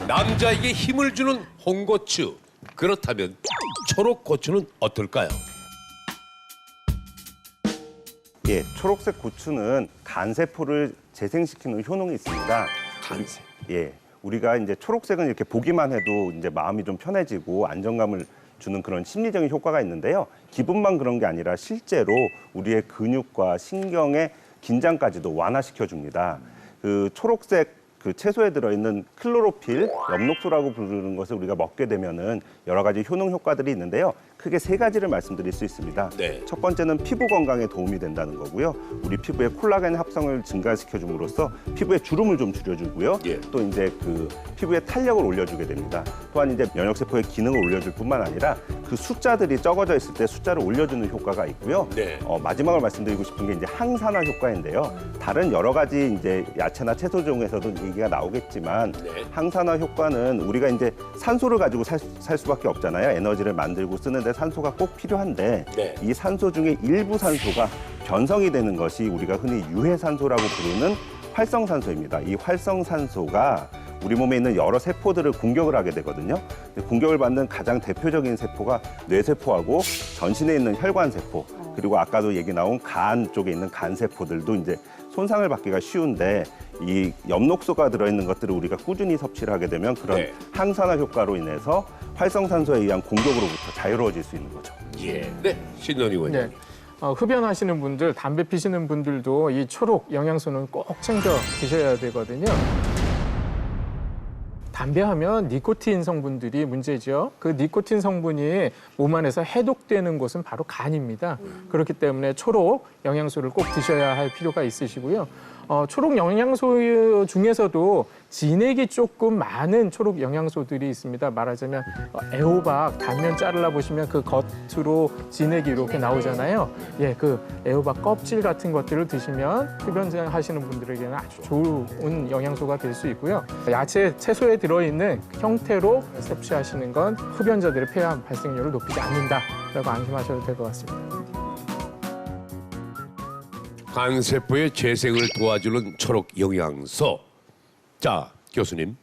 남자에게 힘을 주는 홍고추. 그렇다면 초록고추는 어떨까요? 예, 초록색 고추는 간세포를 재생시키는 효능이 있습니다. 간세. 예, 우리가 이제 초록색은 이렇게 보기만 해도 이제 마음이 좀 편해지고 안정감을 주는 그런 심리적인 효과가 있는데요. 기분만 그런 게 아니라 실제로 우리의 근육과 신경의 긴장까지도 완화시켜 줍니다. 그 초록색 그 채소에 들어있는 클로로필, 엽록소라고 부르는 것을 우리가 먹게 되면은 여러 가지 효능 효과들이 있는데요. 크게 세 가지를 말씀드릴 수 있습니다. 네. 첫 번째는 피부 건강에 도움이 된다는 거고요. 우리 피부의 콜라겐 합성을 증가시켜 줌으로써 피부의 주름을 좀 줄여주고요. 예. 또 이제 그 피부의 탄력을 올려주게 됩니다. 또한 이제 면역세포의 기능을 올려줄 뿐만 아니라 그 숫자들이 적어져 있을 때 숫자를 올려주는 효과가 있고요. 네. 마지막으로 말씀드리고 싶은 게 이제 항산화 효과인데요. 다른 여러 가지 이제 야채나 채소 중에서도 얘기가 나오겠지만 네. 항산화 효과는 우리가 이제 산소를 가지고 살 수밖에 없잖아요. 에너지를 만들고 쓰는데 산소가 꼭 필요한데 네. 이 산소 중에 일부 산소가 변성이 되는 것이 우리가 흔히 유해산소라고 부르는 활성산소입니다. 이 활성산소가 우리 몸에 있는 여러 세포들을 공격을 하게 되거든요. 공격을 받는 가장 대표적인 세포가 뇌세포하고 전신에 있는 혈관세포, 그리고 아까도 얘기 나온 간 쪽에 있는 간세포들도 이제 손상을 받기가 쉬운데 이 엽록소가 들어있는 것들을 우리가 꾸준히 섭취를 하게 되면 그런 네. 항산화 효과로 인해서 활성산소에 의한 공격으로부터 자유로워질 수 있는 거죠. 예. 네. 신원희 의원님. 네. 흡연하시는 분들, 담배 피시는 분들도 이 초록 영양소는 꼭 챙겨 드셔야 되거든요. 담배하면 니코틴 성분들이 문제죠. 그 니코틴 성분이 몸 안에서 해독되는 곳은 바로 간입니다. 그렇기 때문에 초록 영양소를 꼭 드셔야 할 필요가 있으시고요. 초록 영양소 중에서도 진액이 조금 많은 초록 영양소들이 있습니다. 말하자면 애호박 단면 자르라 보시면 그 겉으로 진액이 이렇게 나오잖아요. 예, 그 애호박 껍질 같은 것들을 드시면 흡연 하시는 분들에게는 아주 좋은 영양소가 될 수 있고요. 야채, 채소에 들어있는 형태로 섭취하시는 건 흡연자들의 폐암 발생률을 높이지 않는다라고 안심하셔도 될 것 같습니다. 간세포의 재생을 도와주는 초록 영양소. 자, 교수님.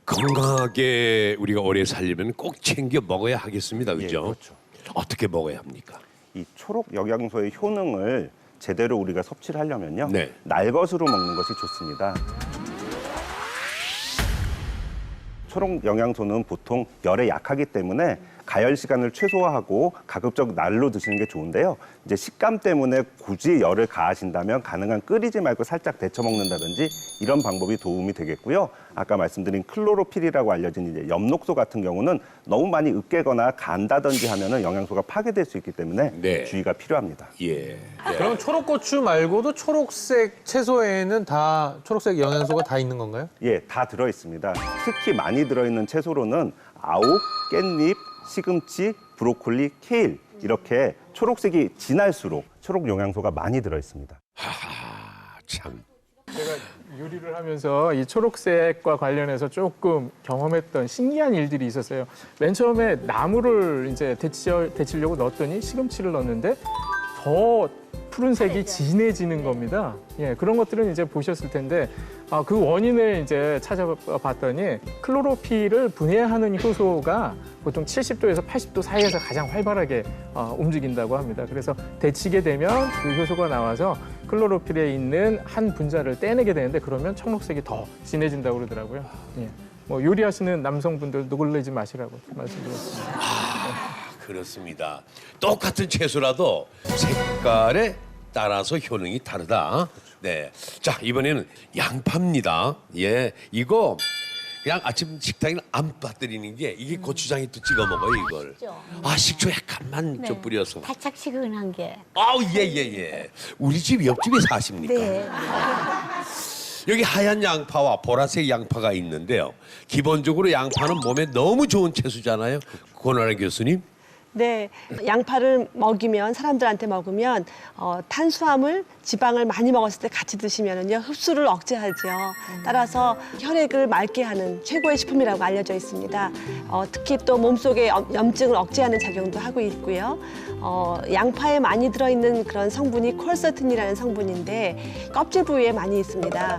건강하게 우리가 오래 살려면 꼭 챙겨 먹어야 하겠습니다. 그죠? 예, 그렇죠. 어떻게 먹어야 합니까? 이 초록 영양소의 효능을 제대로 우리가 섭취를 하려면요. 네. 날것으로 먹는 것이 좋습니다. 초록 영양소는 보통 열에 약하기 때문에 가열 시간을 최소화하고 가급적 날로 드시는 게 좋은데요. 이제 식감 때문에 굳이 열을 가하신다면 가능한 끓이지 말고 살짝 데쳐 먹는다든지 이런 방법이 도움이 되겠고요. 아까 말씀드린 클로로필이라고 알려진 이제 엽록소 같은 경우는 너무 많이 으깨거나 간다든지 하면은 영양소가 파괴될 수 있기 때문에 네. 주의가 필요합니다. 예. 그럼 초록고추 말고도 초록색 채소에는 다 초록색 영양소가 다 있는 건가요? 예, 다 들어 있습니다. 특히 많이 들어 있는 채소로는 아욱, 깻잎, 시금치, 브로콜리, 케일 이렇게 초록색이 진할수록 초록 영양소가 많이 들어 있습니다. 하하, 참. 제가 요리를 하면서 이 초록색과 관련해서 조금 경험했던 신기한 일들이 있었어요. 맨 처음에 나무를 이제 데치려고 넣었더니 시금치를 넣었는데 더 푸른색이 진해지는 겁니다. 예, 그런 것들은 이제 보셨을 텐데 그 원인을 이제 찾아봤더니 클로로필을 분해하는 효소가 보통 70도에서 80도 사이에서 가장 활발하게 움직인다고 합니다. 그래서 데치게 되면 그 효소가 나와서 클로로필에 있는 한 분자를 떼내게 되는데 그러면 청록색이 더 진해진다고 그러더라고요. 예. 뭐 요리하시는 남성분들 놀라지 마시라고 말씀드렸습니다. 그렇습니다. 똑같은 채소라도 색깔에 따라서 효능이 다르다. 네. 자, 이번에는 양파입니다. 예. 이거 그냥 아침 식당에 안 빠뜨리는 게 이게 고추장에 또 찍어 먹어요, 이걸. 아, 식초 약간만 좀 뿌려서. 달짝지근한 게. 아우, 예, 예, 예. 우리 집 옆집에 사십니까? 네. 여기 하얀 양파와 보라색 양파가 있는데요. 기본적으로 양파는 몸에 너무 좋은 채소잖아요. 권하라 교수님. 네, 양파를 먹이면 사람들한테 먹으면 탄수화물, 지방을 많이 먹었을 때 같이 드시면은요 흡수를 억제하죠. 따라서 혈액을 맑게 하는 최고의 식품이라고 알려져 있습니다. 특히 또 몸속의 염증을 억제하는 작용도 하고 있고요. 양파에 많이 들어있는 그런 성분이 콜세틴이라는 성분인데 껍질 부위에 많이 있습니다.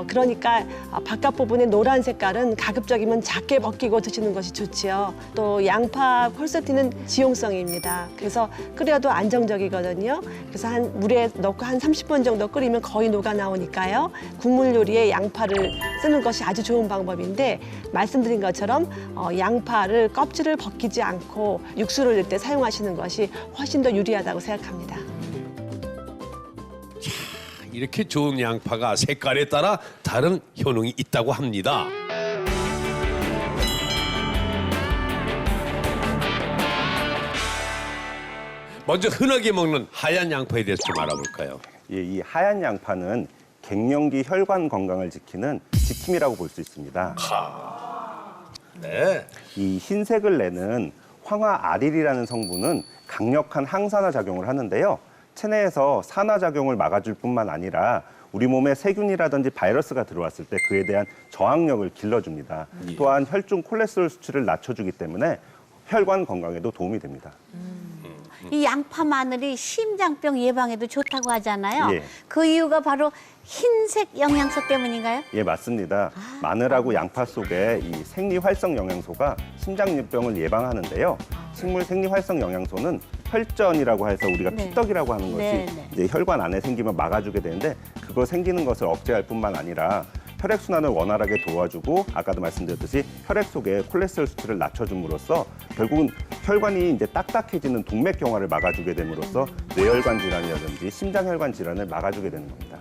그러니까 바깥 부분의 노란 색깔은 가급적이면 작게 벗기고 드시는 것이 좋지요. 또 양파 콜세틴은 지용성입니다. 그래서 끓여도 안정적이거든요. 그래서 물에 넣고 한 30분 정도 끓이면 거의 녹아 나오니까요. 국물 요리에 양파를 쓰는 것이 아주 좋은 방법인데 말씀드린 것처럼 양파를 껍질을 벗기지 않고 육수를 넣을 때 사용하시는 것이 훨씬 더 유리하다고 생각합니다. 이렇게 좋은 양파가 색깔에 따라 다른 효능이 있다고 합니다. 먼저 흔하게 먹는 하얀 양파에 대해서 좀 알아볼까요? 예, 이 하얀 양파는 갱년기 혈관 건강을 지키는 지킴이라고 볼 수 있습니다. 네. 이 흰색을 내는 황화아릴이라는 성분은 강력한 항산화 작용을 하는데요. 체내에서 산화 작용을 막아줄 뿐만 아니라 우리 몸에 세균이라든지 바이러스가 들어왔을 때 그에 대한 저항력을 길러줍니다. 또한 혈중 콜레스테롤 수치를 낮춰주기 때문에 혈관 건강에도 도움이 됩니다. 이 양파 마늘이 심장병 예방에도 좋다고 하잖아요. 예. 그 이유가 바로 흰색 영양소 때문인가요? 예, 맞습니다. 마늘하고 양파 속에 이 생리활성 영양소가 심장병을 예방하는데요. 식물 생리활성 영양소는 혈전이라고 해서 우리가 네. 피떡이라고 하는 것이 네, 네. 이제 혈관 안에 생기면 막아주게 되는데 그거 생기는 것을 억제할 뿐만 아니라 혈액순환을 원활하게 도와주고 아까도 말씀드렸듯이 혈액 속에 콜레스테롤 수치를 낮춰줌으로써 결국은 혈관이 이제 딱딱해지는 동맥경화를 막아주게 됨으로써 뇌혈관 질환이라든지 심장혈관 질환을 막아주게 되는 겁니다.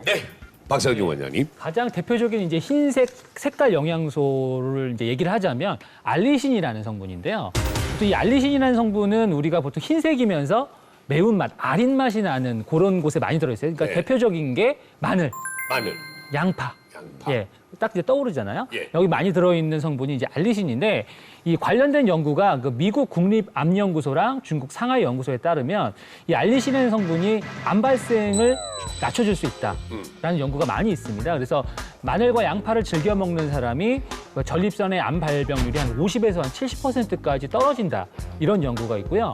네. 박상중 원장님. 가장 대표적인 이제 흰색 색깔 영양소를 이제 얘기를 하자면 알리신이라는 성분인데요. 또 이 알리신이라는 성분은 우리가 보통 흰색이면서 매운맛, 아린 맛이 나는 그런 곳에 많이 들어있어요. 그러니까 네. 대표적인 게 마늘, 마늘. 양파. 양파. 예. 딱 이제 떠오르잖아요. 예. 여기 많이 들어있는 성분이 이제 알리신인데 이 관련된 연구가 그 미국 국립암연구소랑 중국 상하이 연구소에 따르면 이 알리신이라는 성분이 암 발생을 낮춰줄 수 있다라는 연구가 많이 있습니다. 그래서 마늘과 양파를 즐겨 먹는 사람이 그 전립선의 암 발병률이 한 50에서 한 70%까지 떨어진다 이런 연구가 있고요.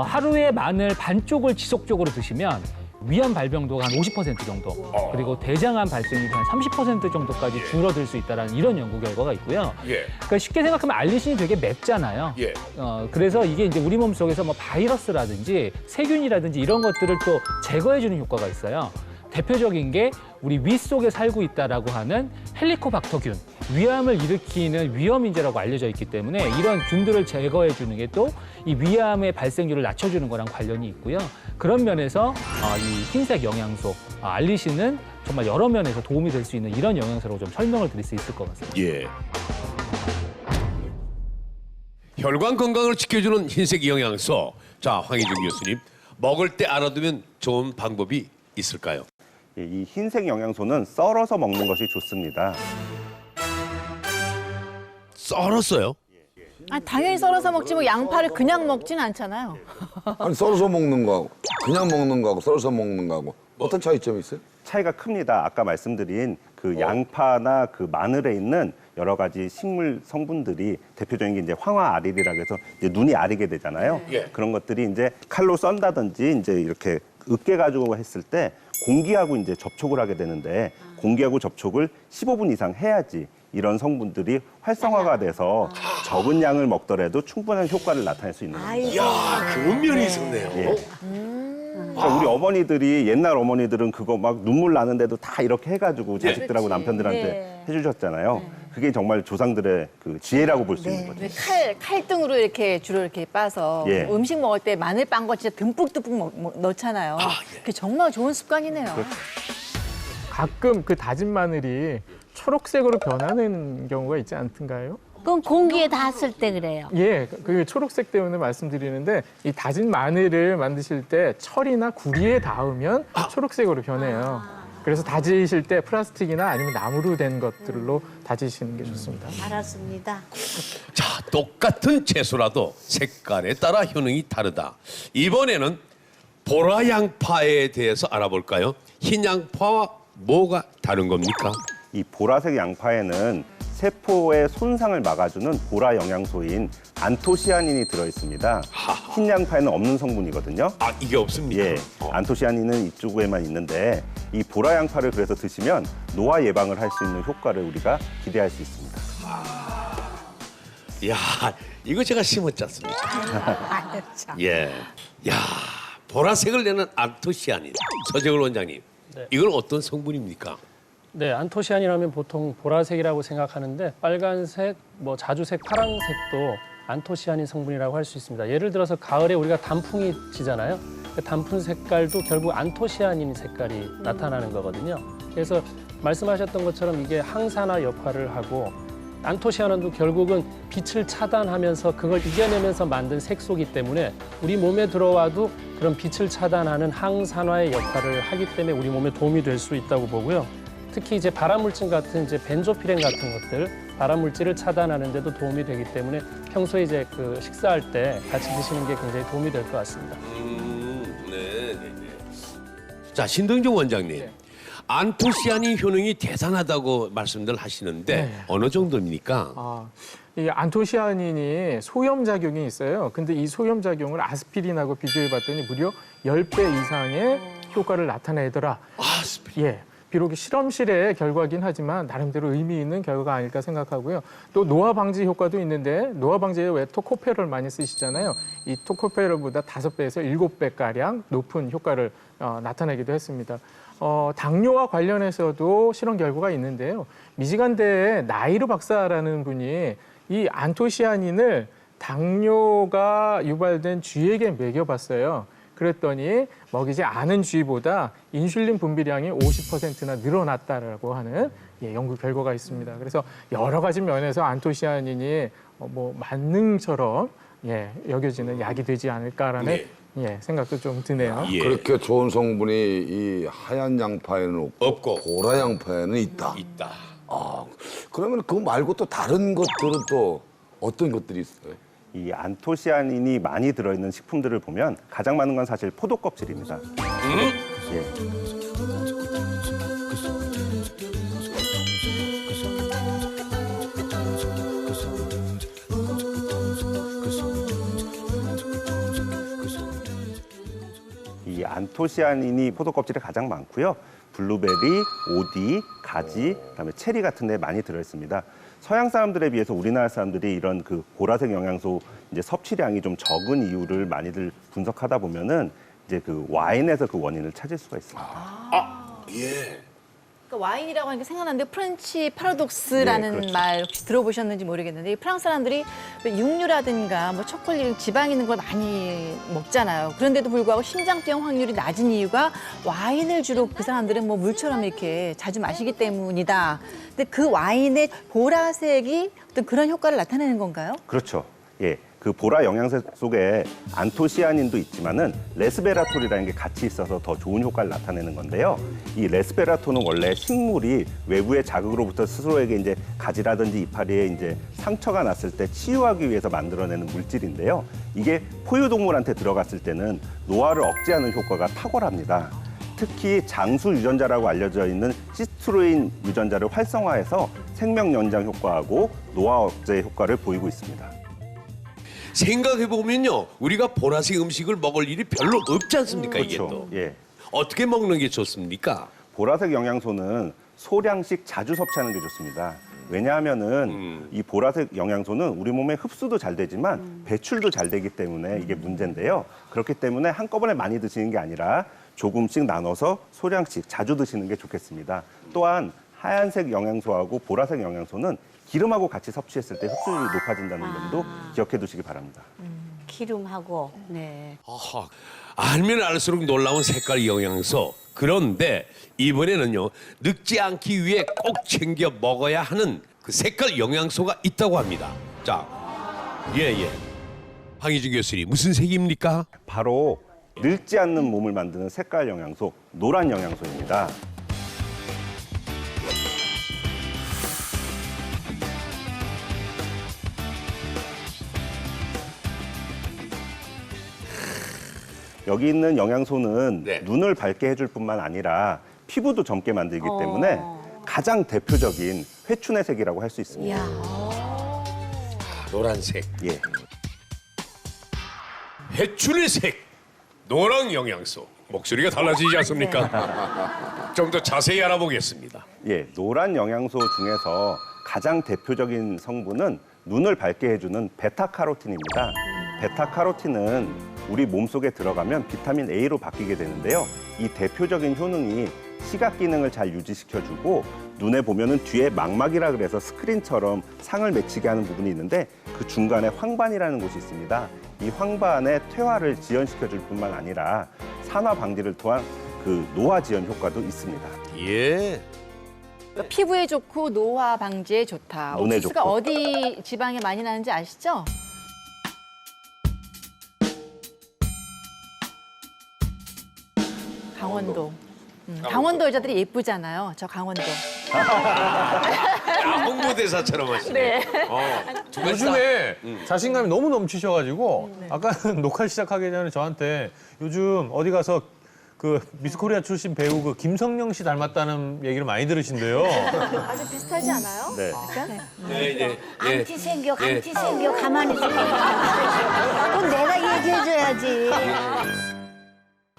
하루에 마늘 반쪽을 지속적으로 드시면 위암 발병도가 한 50% 정도, 그리고 대장암 발생률이 한 30% 정도까지 줄어들 수 있다는 이런 연구 결과가 있고요. 예. 그러니까 쉽게 생각하면 알리신이 되게 맵잖아요. 예. 그래서 이게 이제 우리 몸 속에서 뭐 바이러스라든지 세균이라든지 이런 것들을 또 제거해주는 효과가 있어요. 대표적인 게 우리 위 속에 살고 있다라고 하는 헬리코박터균, 위암을 일으키는 위험인재라고 알려져 있기 때문에 이런 균들을 제거해 주는 게 또 이 위암의 발생률을 낮춰주는 거랑 관련이 있고요. 그런 면에서 이 흰색 영양소 알리신은 정말 여러 면에서 도움이 될 수 있는 이런 영양소라고 좀 설명을 드릴 수 있을 것 같습니다. 예. 혈관 건강을 지켜주는 흰색 영양소. 자, 황희준 교수님. 먹을 때 알아두면 좋은 방법이 있을까요? 예, 이 흰색 영양소는 썰어서 먹는 것이 좋습니다. 썰었어요. 당연히 썰어서 먹지 뭐 양파를 그냥 먹진 않잖아요. 아니 썰어서 먹는 거하고 그냥 먹는 거하고 썰어서 먹는 거하고 어떤 차이점이 있어요? 차이가 큽니다. 아까 말씀드린 그 양파나 그 마늘에 있는 여러 가지 식물 성분들이 대표적인 게 이제 황화아릴이라고 해서 이제 눈이 아리게 되잖아요. 예. 그런 것들이 이제 칼로 썬다든지 이제 이렇게 으깨 가지고 했을 때 공기하고 이제 접촉을 하게 되는데 공기하고 접촉을 15분 이상 해야지 이런 성분들이 활성화가 돼서 적은 양을 먹더라도 충분한 효과를 나타낼 수 있는 겁니다. 이야, 그런 면이 있었네요. 예. 그러니까 우리 어머니들이 옛날 어머니들은 그거 막 눈물 나는데도 다 이렇게 해가지고 자식들하고 남편들한테 네. 해주셨잖아요. 그게 정말 조상들의 그 지혜라고 볼 수 있는 거죠. 칼등으로 이렇게 주로 이렇게 빠서 예. 음식 먹을 때 마늘 빤 거 진짜 듬뿍듬뿍 넣잖아요. 그게 정말 좋은 습관이네요. 가끔 그 다진 마늘이 초록색으로 변하는 경우가 있지 않던가요? 그건 공기에 닿았을 때 그래요. 예, 그 초록색 때문에 말씀드리는데 이 다진 마늘을 만드실 때 철이나 구리에 닿으면 초록색으로 변해요. 그래서 다지실 때 플라스틱이나 아니면 나무로 된 것들로 다지시는 게 좋습니다. 알았습니다. 자, 똑같은 채소라도 색깔에 따라 효능이 다르다. 이번에는 보라 양파에 대해서 알아볼까요? 흰 양파와 뭐가 다른 겁니까? 이 보라색 양파에는 세포의 손상을 막아주는 보라 영양소인 안토시아닌이 들어있습니다. 흰 양파에는 없는 성분이거든요. 아, 이게 없습니까? 예, 안토시아닌은 이쪽에만 있는데 이 보라 양파를 그래서 드시면 노화 예방을 할 수 있는 효과를 우리가 기대할 수 있습니다. 야, 이거 제가 심었지 않습니까? 아, 참. 예. 야, 보라색을 내는 안토시아닌. 서재걸 원장님, 네. 이건 어떤 성분입니까? 네, 안토시아닌이라면 보통 보라색이라고 생각하는데 빨간색, 뭐 자주색, 파란색도 안토시아닌 성분이라고 할 수 있습니다. 예를 들어서 가을에 우리가 단풍이 지잖아요. 그 단풍 색깔도 결국 안토시아닌 색깔이 나타나는 거거든요. 그래서 말씀하셨던 것처럼 이게 항산화 역할을 하고 안토시아닌도 결국은 빛을 차단하면서 그걸 이겨내면서 만든 색소이기 때문에 우리 몸에 들어와도 그런 빛을 차단하는 항산화의 역할을 하기 때문에 우리 몸에 도움이 될 수 있다고 보고요. 특히 이제 발암물질 같은 이제 벤조피렌 같은 것들 발암물질을 차단하는 데도 도움이 되기 때문에 평소에 이제 그 식사할 때 같이 드시는 게 굉장히 도움이 될 것 같습니다. 네. 자, 신동정 원장님. 안토시아닌 효능이 대단하다고 말씀들 하시는데 어느 정도입니까? 이 안토시아닌이 소염 작용이 있어요. 근데 이 소염 작용을 아스피린하고 비교해 봤더니 무려 10배 이상의 효과를 나타내더라. 아스피린. 예. 비록 실험실의 결과긴 하지만 나름대로 의미 있는 결과가 아닐까 생각하고요. 또 노화 방지 효과도 있는데 노화 방지에 왜 토코페롤 많이 쓰시잖아요. 이 토코페롤보다 5배에서 7배가량 높은 효과를 나타내기도 했습니다. 당뇨와 관련해서도 실험 결과가 있는데요. 미시간대의 나이르 박사라는 분이 이 안토시아닌을 당뇨가 유발된 쥐에게 먹여봤어요. 그랬더니 먹이지 않은 쥐보다 인슐린 분비량이 50%나 늘어났다라고 하는 연구 결과가 있습니다. 그래서 여러 가지 면에서 안토시아닌이 뭐 만능처럼 여겨지는 약이 되지 않을까라는 생각도 좀 드네요. 예. 그렇게 좋은 성분이 이 하얀 양파에는 없고 보라 양파에는 있다. 있다. 아, 그러면 그거 말고 또 다른 것들은 또 어떤 것들이 있어요? 이 안토시아닌이 많이 들어있는 식품들을 보면 가장 많은 건 사실 포도 껍질입니다. 예. 이 안토시아닌이 포도 껍질에 가장 많고요. 블루베리, 오디, 가지, 그다음에 체리 같은 데 많이 들어있습니다. 서양 사람들에 비해서 우리나라 사람들이 이런 그 보라색 영양소 이제 섭취량이 좀 적은 이유를 많이들 분석하다 보면은 이제 그 와인에서 그 원인을 찾을 수가 있습니다. 예. 그러니까 와인이라고 하니까 생각나는데 프렌치 파라독스라는 네, 그렇죠. 말 혹시 들어보셨는지 모르겠는데 이 프랑스 사람들이 육류라든가 뭐 초콜릿, 지방 있는 걸 많이 먹잖아요. 그런데도 불구하고 심장병 확률이 낮은 이유가 와인을 주로 그 사람들은 뭐 물처럼 이렇게 자주 마시기 때문이다. 근데 그 와인의 보라색이 어떤 그런 효과를 나타내는 건가요? 그렇죠. 예. 그 보라 영양소 속에 안토시아닌도 있지만은 레스베라톨이라는 게 같이 있어서 더 좋은 효과를 나타내는 건데요. 이 레스베라톨은 원래 식물이 외부의 자극으로부터 스스로에게 이제 가지라든지 이파리에 이제 상처가 났을 때 치유하기 위해서 만들어내는 물질인데요. 이게 포유동물한테 들어갔을 때는 노화를 억제하는 효과가 탁월합니다. 특히 장수 유전자라고 알려져 있는 시스트로인 유전자를 활성화해서 생명 연장 효과하고 노화 억제 효과를 보이고 있습니다. 생각해보면요. 우리가 보라색 음식을 먹을 일이 별로 없지 않습니까, 이게 또. 예. 어떻게 먹는 게 좋습니까? 보라색 영양소는 소량씩 자주 섭취하는 게 좋습니다. 왜냐하면은 이 보라색 영양소는 우리 몸에 흡수도 잘 되지만 배출도 잘 되기 때문에 이게 문제인데요. 그렇기 때문에 한꺼번에 많이 드시는 게 아니라 조금씩 나눠서 소량씩 자주 드시는 게 좋겠습니다. 또한 하얀색 영양소하고 보라색 영양소는 기름하고 같이 섭취했을 때 흡수율이 높아진다는 점도 기억해 두시기 바랍니다. 기름하고 네. 아하, 알면 알수록 놀라운 색깔 영양소. 그런데 이번에는요, 늙지 않기 위해 꼭 챙겨 먹어야 하는 그 색깔 영양소가 있다고 합니다. 자, 황희준 교수님, 무슨 색입니까? 바로 늙지 않는 몸을 만드는 색깔 영양소, 노란 영양소입니다. 여기 있는 영양소는 네. 눈을 밝게 해줄 뿐만 아니라 피부도 젊게 만들기 때문에 가장 대표적인 회춘의 색이라고 할 수 있습니다. 노란색. 예. 해출의 색, 노랑 영양소. 목소리가 달라지지 않습니까? 좀 더 자세히 알아보겠습니다. 예, 노란 영양소 중에서 가장 대표적인 성분은 눈을 밝게 해주는 베타카로틴입니다. 베타카로틴은 우리 몸속에 들어가면 비타민 A로 바뀌게 되는데요. 이 대표적인 효능이 시각 기능을 잘 유지시켜주고 눈에 보면은 뒤에 망막이라 그래서 스크린처럼 상을 맺히게 하는 부분이 있는데 그 중간에 황반이라는 곳이 있습니다. 이 황반의 퇴화를 지연시켜줄 뿐만 아니라 산화 방지를 통한 그 노화 지연 효과도 있습니다. 예. 피부에 좋고 노화 방지에 좋다. 눈에 옥수수가 좋고. 어디 지방에 많이 나는지 아시죠? 강원도. 강원도 여자들이 예쁘잖아요. 저 강원도. 홍보대사처럼 하시네. 요즘에 자신감이 너무 넘치셔가지고 아까 녹화 시작하기 전에 저한테 요즘 어디 가서 그 미스코리아 출신 배우 그 김성령 씨 닮았다는 얘기를 많이 들으신대요. 아주 비슷하지 않아요? 네. 네. 안티 생겨, 안티 생겨. 가만히 있어. 그건 내가 얘기해줘야지.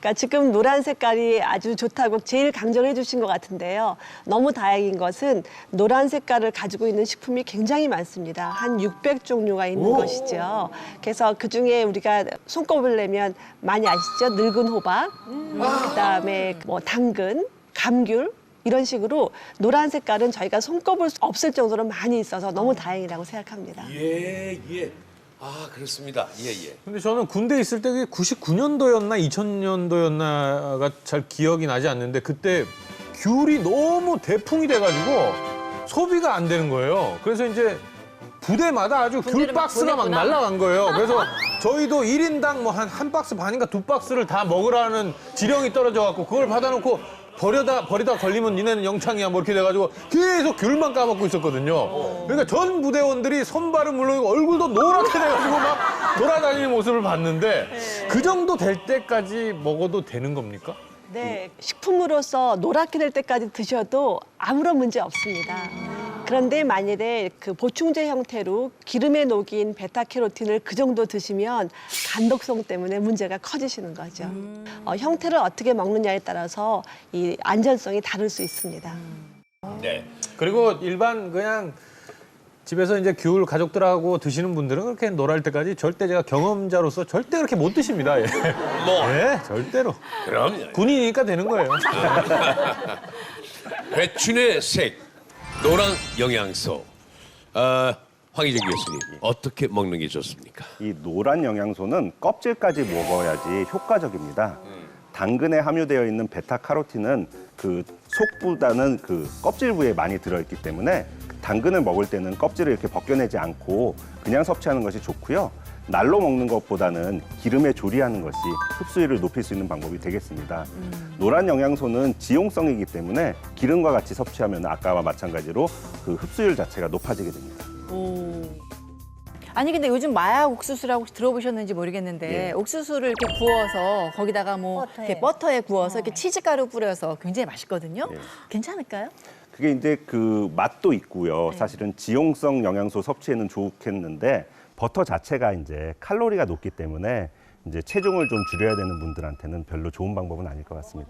그러니까 지금 노란 색깔이 아주 좋다고 제일 강조를 해주신 것 같은데요. 너무 다행인 것은 노란 색깔을 가지고 있는 식품이 굉장히 많습니다. 한 600종류가 있는 것이죠. 그래서 그중에 우리가 손꼽을 내면 많이 아시죠? 늙은 호박, 그다음에 뭐 당근, 감귤 이런 식으로 노란 색깔은 저희가 손꼽을 수 없을 정도로 많이 있어서 너무 다행이라고 생각합니다. 예. 아, 그렇습니다. 예. 근데 저는 군대 있을 때 그게 99년도였나 2000년도였나가 잘 기억이 나지 않는데 그때 귤이 너무 대풍이 돼가지고 소비가 안 되는 거예요. 그래서 이제 부대마다 아주 귤 군대를 막 박스가 막 보냈구나. 날라간 거예요. 그래서 저희도 1인당 뭐 한 박스 반인가 2박스를 다 먹으라는 지령이 떨어져갖고 그걸 받아놓고 버리다 걸리면 니네는 영창이야 뭐 이렇게 돼가지고 계속 귤만 까먹고 있었거든요. 그러니까 전 부대원들이 손발은 물론이고 얼굴도 노랗게 돼가지고 막 돌아다니는 모습을 봤는데 그 정도 될 때까지 먹어도 되는 겁니까? 네, 식품으로서 노랗게 될 때까지 드셔도 아무런 문제 없습니다. 그런데 만일에 그 보충제 형태로 기름에 녹인 베타캐로틴을 그 정도 드시면 간독성 때문에 문제가 커지시는 거죠. 형태를 어떻게 먹느냐에 따라서 이 안전성이 다를 수 있습니다. 네. 그리고 일반 그냥 집에서 이제 귤 가족들하고 드시는 분들은 그렇게 노랄 때까지 절대 제가 경험자로서 절대 그렇게 못 드십니다. 예. 예, 절대로. 그럼 군인이니까 되는 거예요. 회춘의 색, 노랑 영양소. 황희정 교수님, 어떻게 먹는 게 좋습니까? 이 노란 영양소는 껍질까지 먹어야지 효과적입니다. 당근에 함유되어 있는 베타카로틴은 그 속보다는 그 껍질 부에 많이 들어있기 때문에 당근을 먹을 때는 껍질을 이렇게 벗겨내지 않고 그냥 섭취하는 것이 좋고요. 날로 먹는 것보다는 기름에 조리하는 것이 흡수율을 높일 수 있는 방법이 되겠습니다. 노란 영양소는 지용성이기 때문에 기름과 같이 섭취하면 아까와 마찬가지로 그 흡수율 자체가 높아지게 됩니다. 아니 근데 요즘 마약 옥수수라고 혹시 들어보셨는지 모르겠는데 예. 옥수수를 이렇게 구워서 거기다가 뭐 버터에. 이렇게 버터에 구워서 이렇게 치즈가루 뿌려서 굉장히 맛있거든요. 예. 괜찮을까요? 그게 이제 그 맛도 있고요. 사실은 지용성 영양소 섭취에는 좋겠는데 버터 자체가 이제 칼로리가 높기 때문에 이제 체중을 좀 줄여야 되는 분들한테는 별로 좋은 방법은 아닐 것 같습니다.